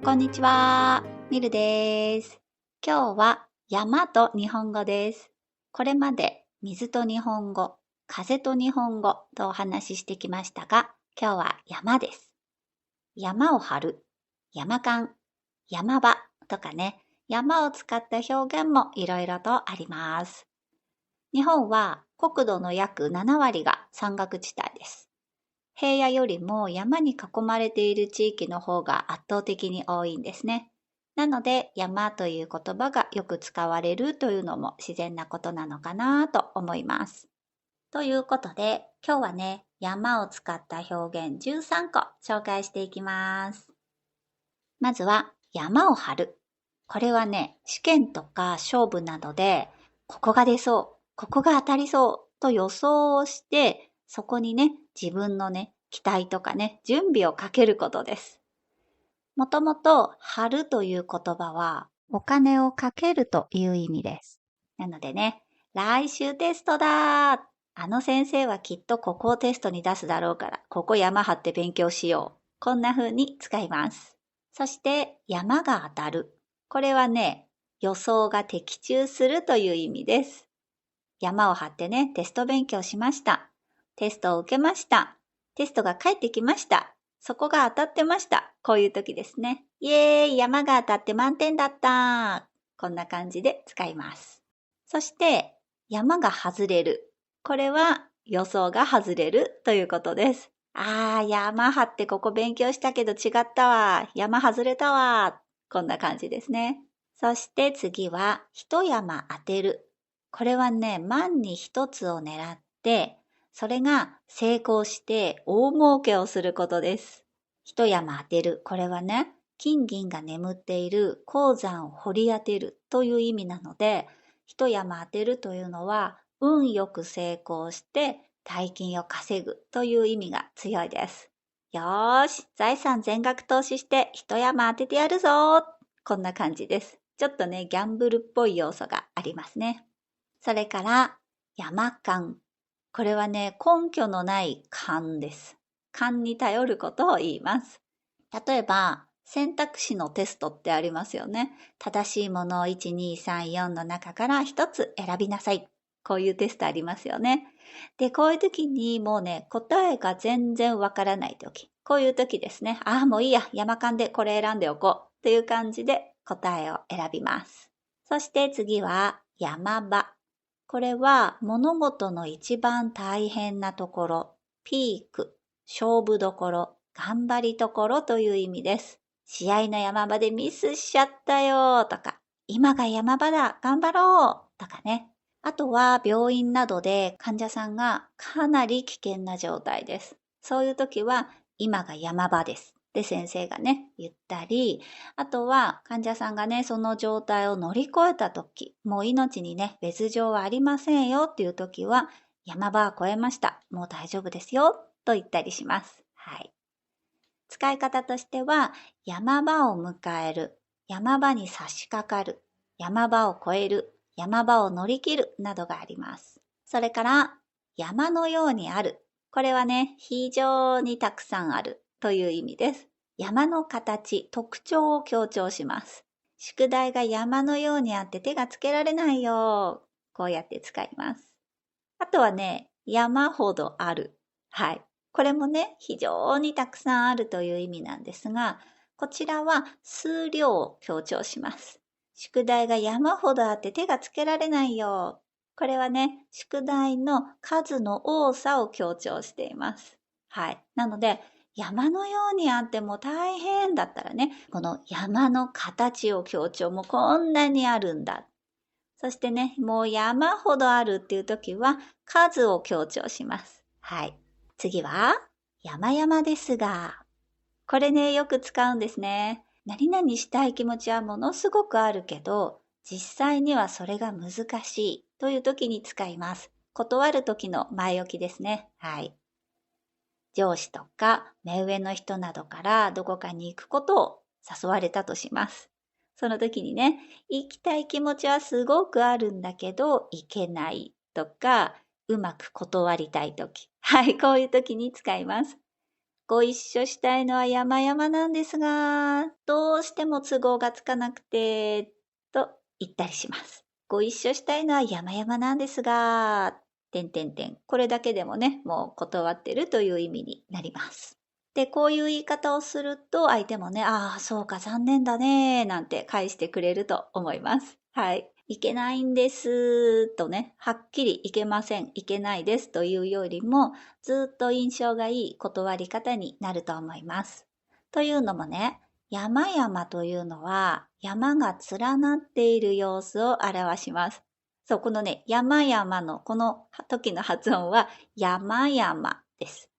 こんにちは、ミルです。今日は山と日本語です。これまで水と日本語、風と日本語とお話ししてきましたが、今日は山です。山を張る、山間、山場とかね、山を使った表現もいろいろとあります。日本は国土の約7割が山岳地帯です。平野よりも山に囲まれている地域の方が圧倒的に多いんですね。なので山という言葉がよく使われるというのも自然なことなのかなと思います。ということで今日はね、山を使った表現13個紹介していきます。まずは山を張る。これはね、試験とか勝負などでここが出そう、ここが当たりそうと予想をして、そこにね、自分のね、期待とかね、準備をかけることです。もともと、張るという言葉は、お金をかけるという意味です。なのでね、来週テストだー。あの先生はきっとここをテストに出すだろうから、ここ山張って勉強しよう。こんな風に使います。そして、山が当たる。これはね、予想が的中するという意味です。山を張ってね、テスト勉強しました。テストを受けました。テストが返ってきました。そこが当たってました。こういう時ですね。イエーイ、山が当たって満点だった。こんな感じで使います。そして、山が外れる。これは予想が外れるということです。山張ってここ勉強したけど違ったわ。山外れたわ。こんな感じですね。そして次は、一山当てる。これはね、万に一つを狙って、それが成功して大儲けをすることです。一山当てる。これはね、金銀が眠っている鉱山を掘り当てるという意味なので、一山当てるというのは、運よく成功して大金を稼ぐという意味が強いです。よーし、財産全額投資して一山当ててやるぞ。こんな感じです。ちょっとね、ギャンブルっぽい要素がありますね。それから、山勘。これはね、根拠のない勘です。勘に頼ることを言います。例えば、選択肢のテストってありますよね。正しいものを1、2、3、4の中から1つ選びなさい。こういうテストありますよね。で、こういう時にもうね、答えが全然わからない時。こういう時ですね。もういいや、山勘でこれ選んでおこう。っていう感じで答えを選びます。そして次は山場。これは物事の一番大変なところ、ピーク、勝負どころ、頑張りどころという意味です。試合の山場でミスしちゃったよとか、今が山場だ、頑張ろうとかね。あとは病院などで患者さんがかなり危険な状態です。そういう時は今が山場です。で先生がね、言ったり、あとは患者さんがね、その状態を乗り越えた時、もう命にね、別状はありませんよっていう時は、山場は越えました。もう大丈夫ですよ。と言ったりします。はい。使い方としては、山場を迎える、山場に差し掛かる、山場を越える、山場を乗り切るなどがあります。それから、山のようにある。これはね、非常にたくさんあるという意味です。山の形、特徴を強調します。宿題が山のようにあって手がつけられないよ。こうやって使います。あとはね、山ほどある。はい。これもね、非常にたくさんあるという意味なんですが、こちらは数量を強調します。宿題が山ほどあって手がつけられないよ。これはね、宿題の数の多さを強調しています。はい。なので、山のようにあっても大変だったらね、この山の形を強調もこんなにあるんだ。そしてね、もう山ほどあるっていう時は数を強調します。はい。次は、山々ですが。これね、よく使うんですね。何々したい気持ちはものすごくあるけど、実際にはそれが難しいという時に使います。断る時の前置きですね。はい。上司とか目上の人などからどこかに行くことを誘われたとします。その時にね、行きたい気持ちはすごくあるんだけど、行けないとか、うまく断りたい時。はい、こういう時に使います。ご一緒したいのは山々なんですが、どうしても都合がつかなくて、と言ったりします。ご一緒したいのは山々なんですが、これだけでもね、もう断ってるという意味になります。で、こういう言い方をすると、相手もね、ああ、そうか、残念だね、なんて返してくれると思います。はい。いけないんですとね、はっきりいけません、いけないですというよりも、ずっと印象がいい断り方になると思います。というのもね、山々というのは山が連なっている様子を表します。そう、このね、山々のこの時の発音は山々です。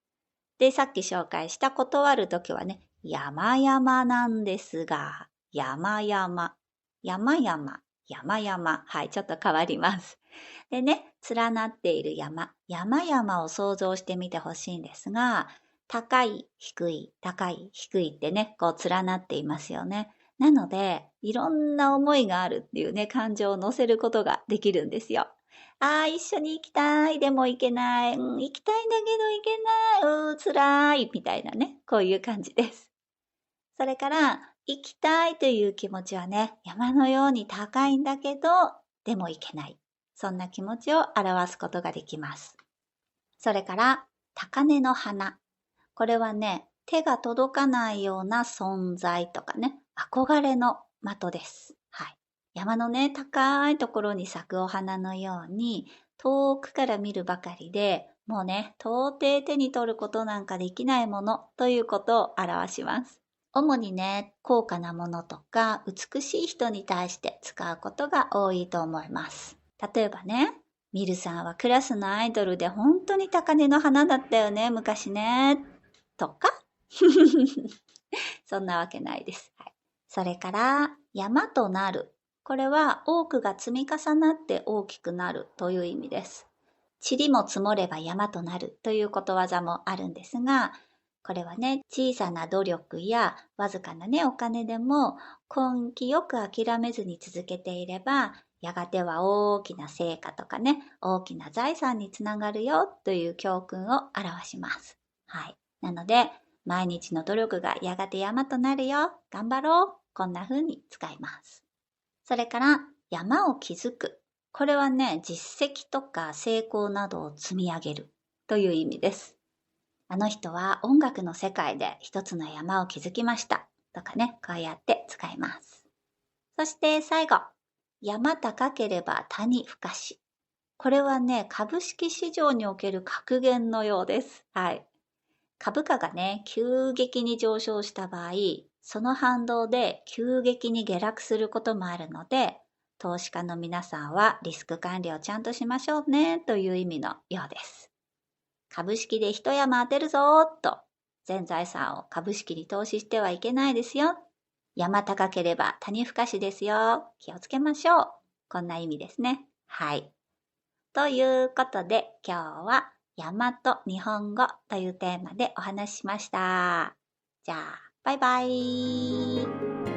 で、さっき紹介した断るときはね、山々なんですが、山々、山々、山々。はい、ちょっと変わります。でね、連なっている山、山々を想像してみてほしいんですが、高い、低い、高い、低いってね、こう連なっていますよね。なので、いろんな思いがあるっていうね、感情を乗せることができるんですよ。ああ、一緒に行きたい。でも行けない。行きたいんだけど行けない。辛い。みたいなね。こういう感じです。それから、行きたいという気持ちはね、山のように高いんだけど、でも行けない。そんな気持ちを表すことができます。それから、高嶺の花。これはね、手が届かないような存在とかね、憧れの的です。はい。山のね、高いところに咲くお花のように、遠くから見るばかりで、もうね、到底手に取ることなんかできないものということを表します。主にね、高価なものとか、美しい人に対して使うことが多いと思います。例えばね、ミルさんはクラスのアイドルで本当に高嶺の花だったよね、昔ね。とかそんなわけないです。はい、それから、山となる。これは多くが積み重なって大きくなるという意味です。塵も積もれば山となるということわざもあるんですが、これはね、小さな努力やわずかなね、お金でも根気よく諦めずに続けていれば、やがては大きな成果とかね、大きな財産につながるよという教訓を表します。はい。なので、毎日の努力がやがて山となるよ。頑張ろう。こんな風に使います。それから、山を築く。これはね、実績とか成功などを積み上げるという意味です。あの人は音楽の世界で一つの山を築きましたとかね、こうやって使います。そして最後、山高ければ谷深し。これはね、株式市場における格言のようです。はい。株価がね、急激に上昇した場合、その反動で急激に下落することもあるので、投資家の皆さんはリスク管理をちゃんとしましょうねという意味のようです。株式で一山当てるぞーと、全財産を株式に投資してはいけないですよ。山高ければ谷深しですよ。気をつけましょう。こんな意味ですね。はい。ということで、今日は山と日本語というテーマでお話ししました。じゃあ、バイバイ。